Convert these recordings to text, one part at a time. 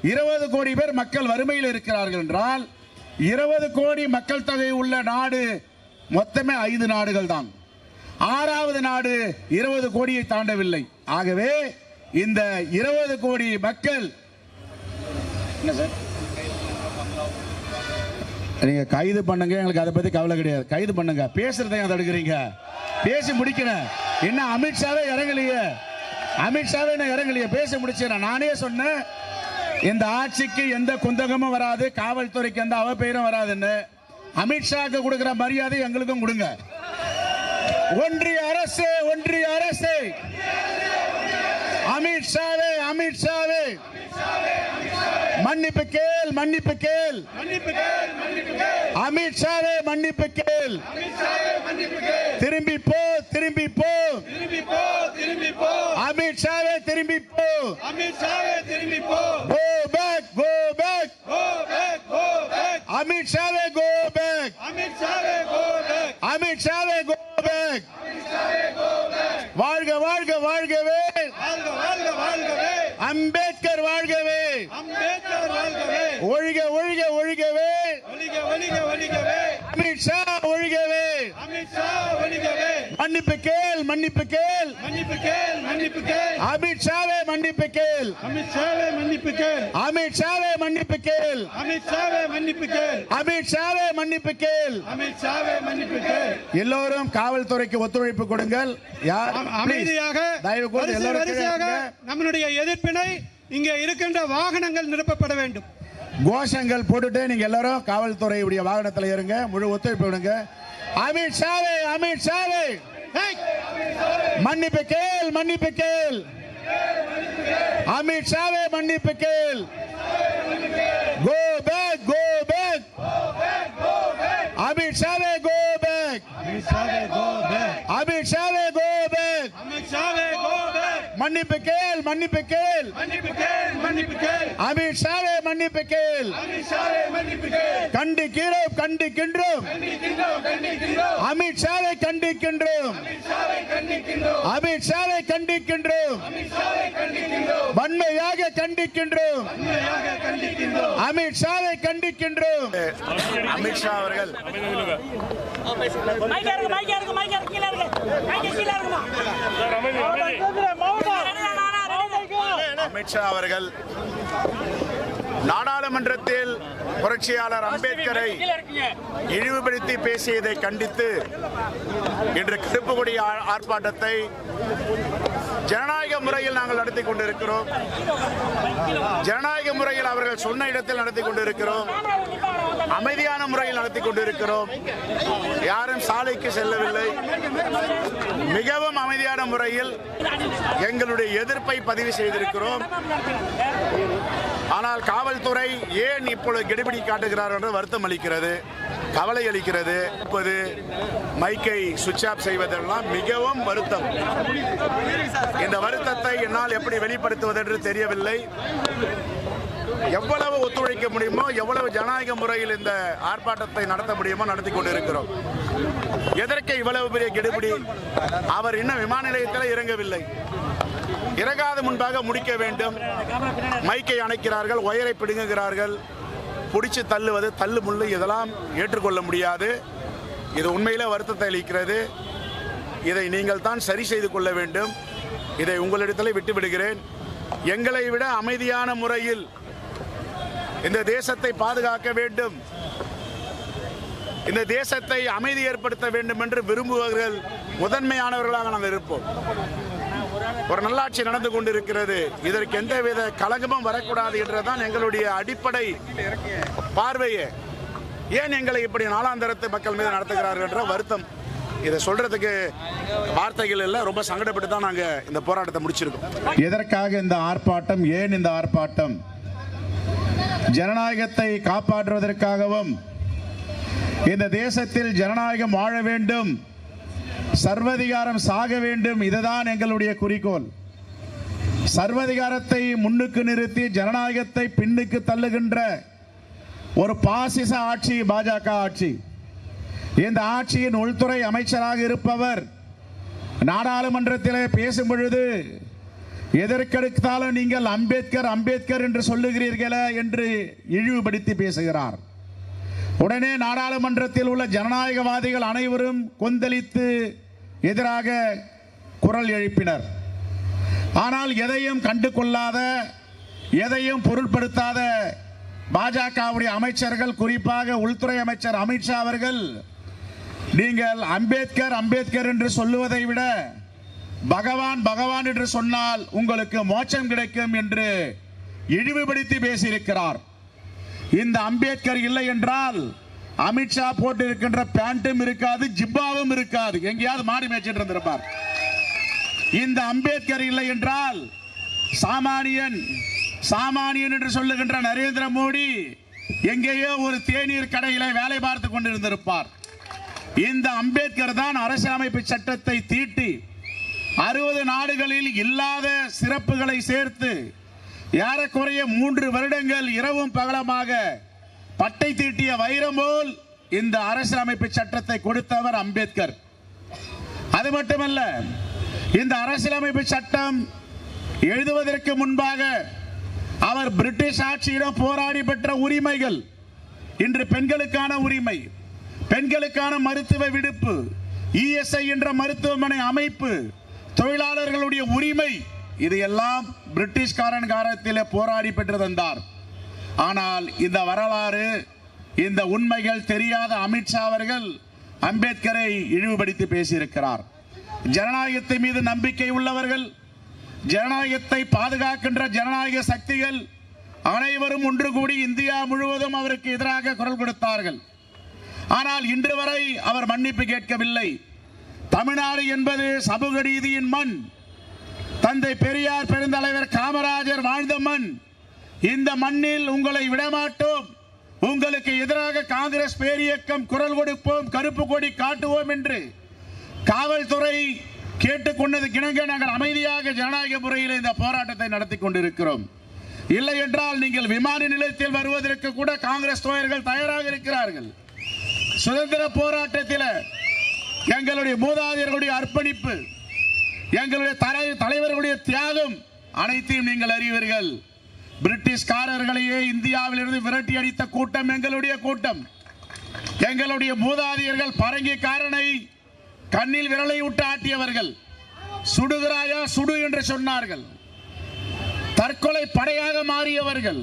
20 கோடி பேர் மக்கள் வறுமையில் இருக்கிறார்கள் என்றால் 20 கோடி மக்கள் தொகை உள்ள நாடு மொத்தமே 5 நாடுகள் தான். 6வது நாடு 20 கோடியை தாண்டவில்லை. ஆகவே இந்த 20 கோடி மக்கள் என்ன சார், நீங்க கைது பண்ணுங்க, எங்களுக்கு அதை பத்தி கவலை கிடையாது. கைது பண்ணுங்க, பேசுறதை தடுக்கிறீங்க, பேசி முடிக்கிறேன். என்ன அமித்ஷாவே இறங்கலையே, அமித்ஷாவே இறங்கலையே, பேசி முடிச்சேன். நானே சொன்னேன் இந்த ஆட்சிக்கு எந்த குந்தகமும் வராது, காவல்துறைக்கு எந்த அவப்பெயரும் வராதுன்னு. அமித்ஷாக்கு கொடுக்கிற மரியாதை எங்களுக்கும் கொடுங்க. ஒன்றிய அரசு, ஒன்றிய அரசு, அமித்ஷாவே, அமித்ஷாவே மன்னிப்பு கேள், மன்னிப்பு கேள், அமித்ஷாவே மன்னிப்பு கேள், திரும்பி போ, திரும்பி போ, அமித்ஷாவே திரும்பி போ, go back, go back, அமித்ஷாவே go back, அமித்ஷாவே go back, வாழ்க வாழ்க வாழ்கவே, அம்பேத்கர் வாழ்கவே, ஒழிக ஒழிக ஒழிகவே, அமித்ஷா ஒழிகவே, மன்னிப்பு கேள், மன்னிப்பு கேள், அமித்ஷாவே மன்னிப்பு கேள், அமித்ஷாவே மன்னிப்பு கேள், அமித்ஷாவே மன்னிப்பு கேள். எல்லோரும் காவல்துறைக்கு ஒத்துழைப்பு கொடுங்கள். அமைதியாக நம்முடைய எதிர்ப்பினை இங்கே இருக்கின்ற வாகனங்கள் நிரப்பப்பட வேண்டும். கோஷங்கள் போட்டுட்டு நீங்க எல்லாரும் காவல்துறையுடைய வாகனத்தில் இருங்க, முழு ஒத்துழைப்பு விடுங்க. அமித்ஷாவே, அமித்ஷாவே மன்னிப்பு கேள், மன்னிப்பு கேள், அமித்ஷாவே மன்னிப்பு கேள். Go back, go back, அமித்ஷாவே go back, அமித்ஷாவே go back, மன்னிப்பு கேள், மன்னிப்பு கேள், அமித்ஷாவே மன்னிப்பு கேள். கண்டிக்கிறோம், கண்டிக்கின்றோம், அமித்ஷாவை கண்டிக்கின்றோம், அமித்ஷாவை கண்டிக்கின்றோம், வன்மையாக கண்டிக்கின்றோம், அமித்ஷாவை கண்டிக்கின்றோம். அமித்ஷா அவர்கள் அமித்ஷா அவர்கள் நாடாளுமன்றத்தில் புரட்சியாளர் அம்பேத்கரை இழிவுபடுத்தி பேசியதை கண்டித்து இன்று கருப்பு கொடி ஆர்ப்பாட்டத்தை ஜனநாயக முறையில் நாங்கள் நடத்தி கொண்டிருக்கிறோம். ஜனநாயக முறையில் அவர்கள் சொன்ன இடத்தில் நடத்தி கொண்டிருக்கிறோம். அமைதியான முறையில் நடத்தி கொண்டிருக்கிறோம். யாரும் சாலைக்கு செல்லவில்லை. மிகவும் அமைதியான முறையில் எங்களுடைய எதிர்ப்பை பதிவு செய்திருக்கிறோம். ஆனால் காவல்துறை ஏன் இப்பொழுது கெடுபிடி காட்டுகிறார் என்று வருத்தம் அளிக்கிறது, கவலை அளிக்கிறது. மைக்கை சுவிட்ச் ஆஃப் செய்வதெல்லாம் மிகவும் வருத்தம். இந்த வருத்தத்தை என்னால் எப்படி வெளிப்படுத்துவது என்று தெரியவில்லை. எவ்வளவு ஒத்துழைக்க முடியுமோ, எவ்வளவு ஜனநாயக முறையில் இந்த ஆர்ப்பாட்டத்தை நடத்த முடியுமோ நடத்தி கொண்டிருக்கிறோம். எதற்கு இவ்வளவு பெரிய கெடுபிடி? அவர் இன்னும் விமான நிலையத்தில் இறங்கவில்லை. இறங்காத முன்பாக முடிக்க வேண்டும். மைக்கை அணைக்கிறார்கள், ஒயரை பிடுங்குகிறார்கள், பிடிச்சு தள்ளுவது, தள்ளு முள்ளு, இதெல்லாம் ஏற்றுக்கொள்ள முடியாது. இது உண்மையிலே வருத்தத்தை அளிக்கிறது. இதை நீங்கள் தான் சரி செய்து கொள்ள வேண்டும். இதை உங்களிடத்தில் விட்டு விடுகிறேன். எங்களை விட அமைதியான முறையில் இந்த தேசத்தை பாதுகாக்க வேண்டும், இந்த தேசத்தை அமைதி ஏற்படுத்த வேண்டும் என்று விரும்புவர்கள் முதன்மையானவர்களாக நாங்கள் இருப்போம். ஒரு நல்லாட்சி நடந்து கொண்டிருக்கிறது. இதற்கு எந்தவித கலங்கமும் வரக்கூடாது என்றுதான் எங்களுடைய அடிப்படை பார்வையே. ஏன் எங்களை இப்படி நாளாந்தரத்து மக்கள் மீது நடத்துகிறார்கள் என்ற வருத்தம். இதை சொல்றதுக்கு வார்த்தைகள் இல்லை. ரொம்ப சங்கடப்பட்டு தான் நாங்க இந்த போராட்டத்தை முடிச்சிருக்கோம். எதற்காக இந்த ஆர்ப்பாட்டம்? ஏன் இந்த ஆர்ப்பாட்டம்? ஜனநாயகத்தை காப்பாற்றுவதற்காகவும், இந்த தேசத்தில் ஜனநாயகம் வாழ வேண்டும், சர்வதிகாரம் சாக வேண்டும். இதுதான் எங்களுடைய குறிக்கோள். சர்வதிகாரத்தை முன்னுக்கு நிறுத்தி ஜனநாயகத்தை பின்னுக்கு தள்ளுகின்ற ஒரு பாசிச ஆட்சி பாஜக ஆட்சி. இந்த ஆட்சியின் உள்துறை அமைச்சராக இருப்பவர் நாடாளுமன்றத்திலே பேசும் பொழுது எதற்கெடுத்தாலும் நீங்கள் அம்பேத்கர் அம்பேத்கர் என்று சொல்லுகிறீர்களே என்று இழிவுபடுத்தி பேசுகிறார். உடனே நாடாளுமன்றத்தில் உள்ள ஜனநாயகவாதிகள் அனைவரும் கொந்தளித்து எதிராக குரல் எழுப்பினர். ஆனால் எதையும் கண்டு கொள்ளாத, எதையும் பொருட்படுத்தாத பாஜகவுடைய அமைச்சர்கள், குறிப்பாக உள்துறை அமைச்சர் அமித்ஷா அவர்கள், நீங்கள் அம்பேத்கர் அம்பேத்கர் என்று சொல்லுவதை விட பகவான் பகவான் என்று சொன்னால் உங்களுக்கு மோட்சம் கிடைக்கும் என்று இழிவுபடுத்தி பேசியிருக்கிறார். இந்த அம்பேத்கர் இல்லை என்றால் அமித்ஷா போட்டிருக்கின்ற பேண்டும் இருக்காது, ஜிப்பாவும் இருக்காது, எங்கேயாவது மாடி மேய்ச்சிட்டு இருந்திருப்பார். இந்த அம்பேத்கர் இல்லை என்றால் சாமானியன் என்று சொல்லுகின்ற நரேந்திர மோடி எங்கேயோ ஒரு தேநீர் கடையில வேலை பார்த்து கொண்டிருந்திருப்பார். இந்த அம்பேத்கர் தான் அரசியலமைப்பு சட்டத்தை தீட்டி 60 நாடுகளில் இல்லாத சிறப்புகளை சேர்த்து ஏறக்குறைய 3 வருடங்கள் இரவும் பகலமாக பட்டை தீட்டிய வைரம் போல் இந்த அரசியலமைப்பு சட்டத்தை கொடுத்தவர் அம்பேத்கர். அது மட்டுமல்ல, இந்த அரசியலமைப்பு சட்டம் எழுதுவதற்கு முன்பாக அவர் பிரிட்டிஷ் ஆட்சியிடம் போராடி பெற்ற உரிமைகள், இன்று பெண்களுக்கான உரிமை, பெண்களுக்கான மருத்துவ விடுப்பு, இஎஸ்ஐ என்ற மருத்துவமனை அமைப்பு, தொழிலாளர்களுடைய உரிமை, இதையெல்லாம் பிரிட்டிஷ்காரன் காலத்தில் போராடி பெற்று தந்தார். ஆனால் இந்த வரலாறு, இந்த உண்மைகள் தெரியாத அமித்ஷா அவர்கள் அம்பேத்கரை இழிவுபடுத்தி பேசியிருக்கிறார். ஜனநாயகத்தின் மீது நம்பிக்கை உள்ளவர்கள், ஜனநாயகத்தை பாதுகாக்கின்ற ஜனநாயக சக்திகள் அனைவரும் ஒன்று கூடி இந்தியா முழுவதும் அவருக்கு எதிராக குரல் கொடுத்தார்கள். ஆனால் இன்று வரை அவர் மன்னிப்பு கேட்கவில்லை. தமிழ்நாடு என்பது சமூக நீதியின் மண், தந்தை பெரியார் பெருந்தலைவர் காமராஜர் வாழ்ந்த மண். இந்த மண்ணில் உங்களை விடமாட்டோம், உங்களுக்கு எதிராக காங்கிரஸ் பேரியக்கம் குரல் கொடுப்போம், கருப்பு கொடி காட்டுவோம் என்று காவல்துறை கேட்டுக்கொண்டது கிணங்க நாங்கள் அமைதியாக ஜனநாயக முறையில் இந்த போராட்டத்தை நடத்தி கொண்டிருக்கிறோம். இல்லை என்றால் நீங்கள் விமான நிலையத்தில் வருவதற்கு கூட காங்கிரஸ் தோழர்கள் தயாராக இருக்கிறார்கள். சுதந்திர போராட்டத்தில் எங்களுடைய மூதாதையர்களுடைய அர்ப்பணிப்பு, எங்களுடைய தலைவர்களுடைய தியாகம் அனைத்தையும் நீங்கள் அறிவீர்கள். பிரிட்டிஷ்காரர்களையே இந்தியாவிலிருந்து விரட்டி அடித்த கூட்டம் எங்களுடைய கூட்டம். எங்களுடைய மூதாதையர்கள் பரங்கிக்காரனை கண்ணில் விரலை விட்டு ஆட்டியவர்கள். சுடுகிறாயா சுடு என்று சொன்னார்கள். தற்கொலை படையாக மாறியவர்கள்.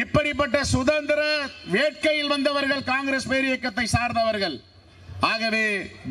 இப்படிப்பட்ட சுதந்திர வேட்கையில் வந்தவர்கள் காங்கிரஸ் பேரியக்கத்தை சார்ந்தவர்கள். ஆகவே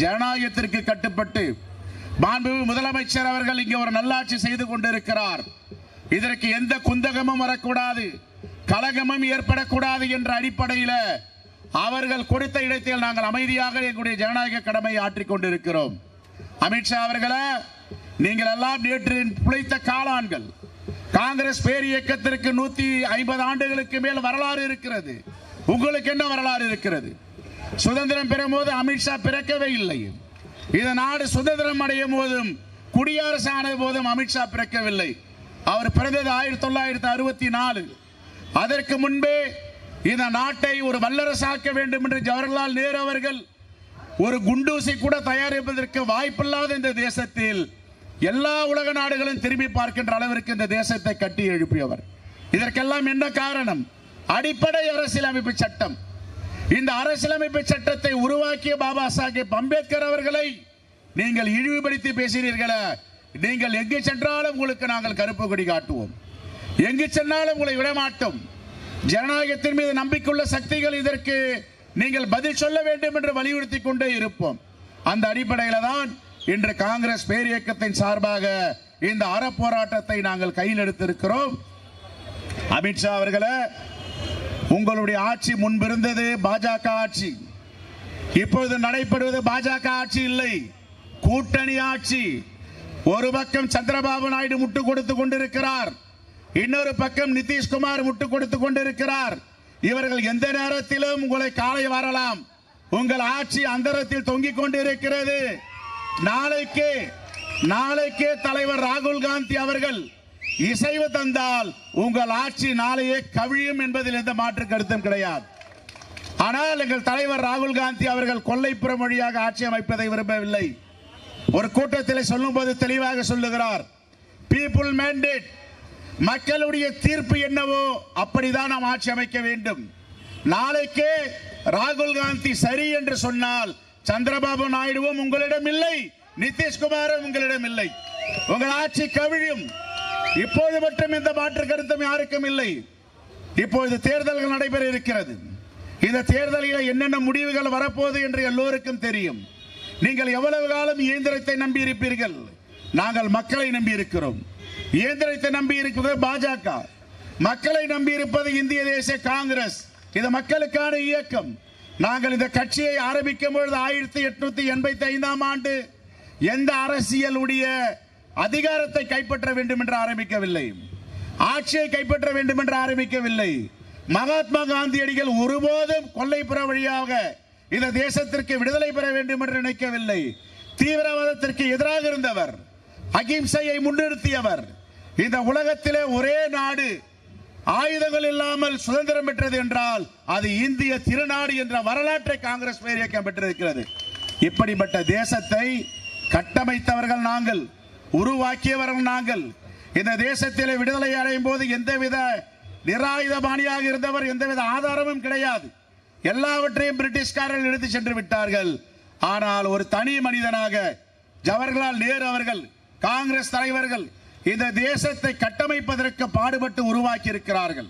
ஜனநாயகத்திற்கு கட்டுப்பட்டு மாண்புமிகு முதலமைச்சர் அவர்கள் இங்கே ஒரு நல்லாட்சி செய்து கொண்டிருக்கிறார். இதற்கு எந்த குந்தகமும் வரக்கூடாது, கலகமும் ஏற்படக்கூடாது என்ற அடிப்படையில் அவர்கள் கொடுத்த இடத்தில் நாங்கள் அமைதியாக எங்களுடைய ஜனநாயக கடமையை ஆற்றிக் கொண்டிருக்கிறோம். அமித்ஷா அவர்களே, நீங்கள் எல்லாம் நேற்று புழைத்த காளான்கள். காங்கிரஸ் பேரியக்கத்திற்கு 150 ஆண்டுகளுக்கு மேல் வரலாறு இருக்கிறது. உங்களுக்கு என்ன வரலாறு இருக்கிறது? சுதந்திரம் பெறும் போது அமித்ஷா பிறக்கவே இல்லை. இந்த நாடு சுதந்திரம் அடையும் போதும் குடியரசு ஆன போதும் அமித்ஷா பிறக்கவில்லை. அவர் பிறந்தது 1964. அதற்கு முன்பே இந்த நாட்டை ஒரு வல்லரசாக்க வேண்டும் என்று ஜவஹர்லால் நேரு அவர்கள் ஒரு குண்டூசி கூட தயாரிப்பதற்கு வாய்ப்பில்லாத இந்த தேசத்தில் எல்லா உலக நாடுகளும் திரும்பி பார்க்கின்ற அளவிற்கு இந்த தேசத்தை கட்டி எழுப்பியவர். இதற்கெல்லாம் என்ன காரணம்? அடிப்படை அரசியலமைப்பு சட்டம். இந்த அரசியலமைப்பு சட்டத்தை உருவாக்கிய பாபா சாஹேப் அம்பேத்கர் அவர்களை நீங்கள் இழிவுபடுத்தி பேசினீர்களே. நீங்கள் எங்கு சென்றாலும் உங்களுக்கு நாங்கள் கருப்பு கொடி காட்டுவோம், எங்கு சென்றாலும் உங்களை விடமாட்டோம். ஜனநாயகத்தின் மீது நம்பிக்கையுள்ள சக்திகள் இதற்கு நீங்கள் பதில் சொல்ல வேண்டும் என்று வலியுறுத்தி கொண்டே இருப்போம். அந்த அடிப்படையில் தான் இன்று காங்கிரஸ் பேரியக்கத்தின் சார்பாக இந்த அறப்போராட்டத்தை நாங்கள் கையில் எடுத்திருக்கிறோம். அமித்ஷா அவர்களே, உங்களுடைய ஆட்சி முன்பிருந்தது பாஜக ஆட்சி. இப்பொழுது நடைபெறுவது பாஜக ஆட்சி இல்லை, கூட்டணி ஆட்சி. ஒரு பக்கம் சந்திரபாபு நாயுடு முட்டு கொடுத்து கொண்டிருக்கிறார், இன்னொரு பக்கம் நிதிஷ்குமார் முட்டு கொடுத்து கொண்டிருக்கிறார். இவர்கள் எந்த நேரத்திலும் உங்களை காலை வரலாம். உங்கள் ஆட்சி அந்தரத்தில் தொங்கிக் கொண்டிருக்கிறது. நாளைக்கே தலைவர் ராகுல் காந்தி அவர்கள் இசைவு தந்தால் உங்கள் ஆட்சி நாளையே கவிழும் என்பதில் எந்த மாற்று கருத்தும் கிடையாது. ஆனால் எங்கள் தலைவர் ராகுல் காந்தி அவர்கள் கொல்லைப்புறம் வழியாக ஆட்சி அமைப்பதை விரும்பவில்லை. ஒரு கூட்டத்தில் சொல்லும் போது தெளிவாக சொல்லுகிறார், பீப்புள் மேண்டேட், மக்களுடைய தீர்ப்பு என்னவோ அப்படிதான் நாம் ஆட்சி அமைக்க வேண்டும். நாளைக்கே ராகுல் காந்தி சரி என்று சொன்னால் சந்திரபாபு நாயுடுவும் உங்களிடம் இல்லை, நிதிஷ்குமாரும் உங்களிடம் இல்லை, உங்கள் ஆட்சி கவிழும். இப்போது மட்டும் இந்த மாற்று கருத்தும் யாருக்கும் இல்லை. இப்பொழுது தேர்தல்கள் நடைபெற இருக்கிறது. இந்த தேர்தலில் என்னென்ன முடிவுகள் வரப்போகுது என்று எல்லோருக்கும் தெரியும். நீங்கள் எவ்வளவு காலம் இயந்திரத்தை நம்பி இருப்பீர்கள்? நாங்கள் மக்களை நம்பி இருக்கிறோம். இயந்திரத்தை நம்பி இருக்கிறது பாஜக, மக்களை நம்பி இருப்பது இந்திய தேசிய காங்கிரஸ். இது மக்களுக்கான இயக்கம். நாங்கள் இந்த கட்சியை ஆரம்பிக்கும் பொழுது 1885 ஆண்டு எந்த அரசியலுடைய அதிகாரத்தை கைப்பற்ற வேண்டும் என்று ஆரம்பிக்கவில்லை, ஆட்சியை கைப்பற்ற வேண்டும் என்று ஆரம்பிக்கவில்லை. மகாத்மா காந்தியடிகள் ஒருபோதும் கொல்லைப்புற வழியாக இந்த தேசத்திற்கு விடுதலை பெற வேண்டும் என்று நினைக்கவில்லை. தீவிரவாதத்திற்கு எதிராக இருந்தவர், அகிம்சையை முன்னிறுத்தியவர். இந்த உலகத்திலே ஒரே நாடு ஆயுதங்கள் இல்லாமல் சுதந்திரம் பெற்றது என்றால் அது இந்திய திருநாடு என்ற வரலாற்றை காங்கிரஸ் பேர் இயக்கம் பெற்றிருக்கிறது. இப்படிப்பட்ட தேசத்தை கட்டமைத்தவர்கள் நாங்கள், உருவாக்கியவர்கள் நாங்கள். இந்த தேசத்திலே விடுதலை அடையும் போது எந்தவித நிராயுதபாணியாக இருந்தவர், எந்தவித ஆதாரமும் கிடையாது. எல்லாவற்றையும் பிரிட்டிஷ்காரர்கள் எடுத்து சென்று விட்டார்கள். ஆனால் ஒரு தனி மனிதனாக ஜவஹர்லால் நேரு அவர்கள், காங்கிரஸ் தலைவர்கள் இந்த தேசத்தை கட்டமைப்பதற்கு பாடுபட்டு உருவாக்கி இருக்கிறார்கள்.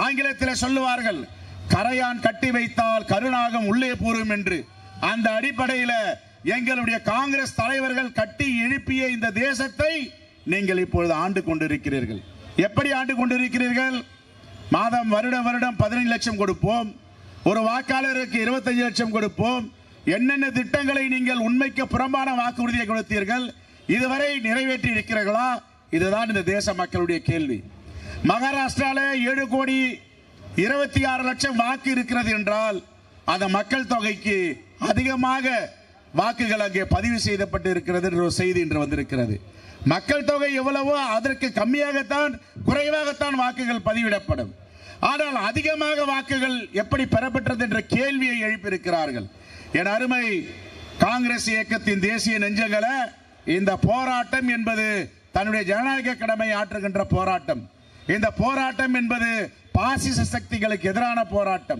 ஆங்கிலத்தில் சொல்லுவார்கள், கரையான் கட்டி வைத்தால் கருணாகம் உள்ளே பூரும் என்று. அந்த அடிப்படையில் எங்களுடைய காங்கிரஸ் தலைவர்கள் கட்டி எழுப்பிய இந்த தேசத்தை நீங்கள் இப்பொழுது ஆண்டு கொண்டிருக்கிறீர்கள். எப்படி ஆண்டு கொண்டிருக்கிறீர்கள்? மாதம் வருடம் 15 லட்சம் கொடுப்போம், ஒரு வாக்காளருக்கு 25 லட்சம் கொடுப்போம். என்னென்ன திட்டங்களை நீங்கள் உண்மைக்கு புறம்பான வாக்குறுதியை கொடுத்தீர்கள், இதுவரை நிறைவேற்றி இருக்கிறீர்களா? இதுதான் இந்த தேச மக்களுடைய கேள்வி. மகாராஷ்டிரால 7,26,00,000 வாக்கு இருக்கிறது என்றால் அந்த மக்கள் தொகைக்கு அதிகமாக வாக்குகள் அங்கே பதிவு செய்யப்பட்டு இருக்கிறது என்ற ஒரு செய்தி இன்று வந்திருக்கிறது. மக்கள் தொகை எவ்வளவோ அதற்கு கம்மியாகத்தான், குறைவாகத்தான் வாக்குகள் பதிவிடப்படும். ஆனால் அதிகமாக வாக்குகள் எப்படி பெறப்பட்டது என்ற கேள்வியை எழுப்பியிருக்கிறார்கள். என் அருமை காங்கிரஸ் இயக்கத்தின் தேசிய நெஞ்சங்களை, இந்த போராட்டம் என்பது தன்னுடைய ஜனநாயக கடமை ஆற்றுகின்ற போராட்டம். இந்த போராட்டம் என்பது பாசிச சக்திகளுக்கு எதிரான போராட்டம்.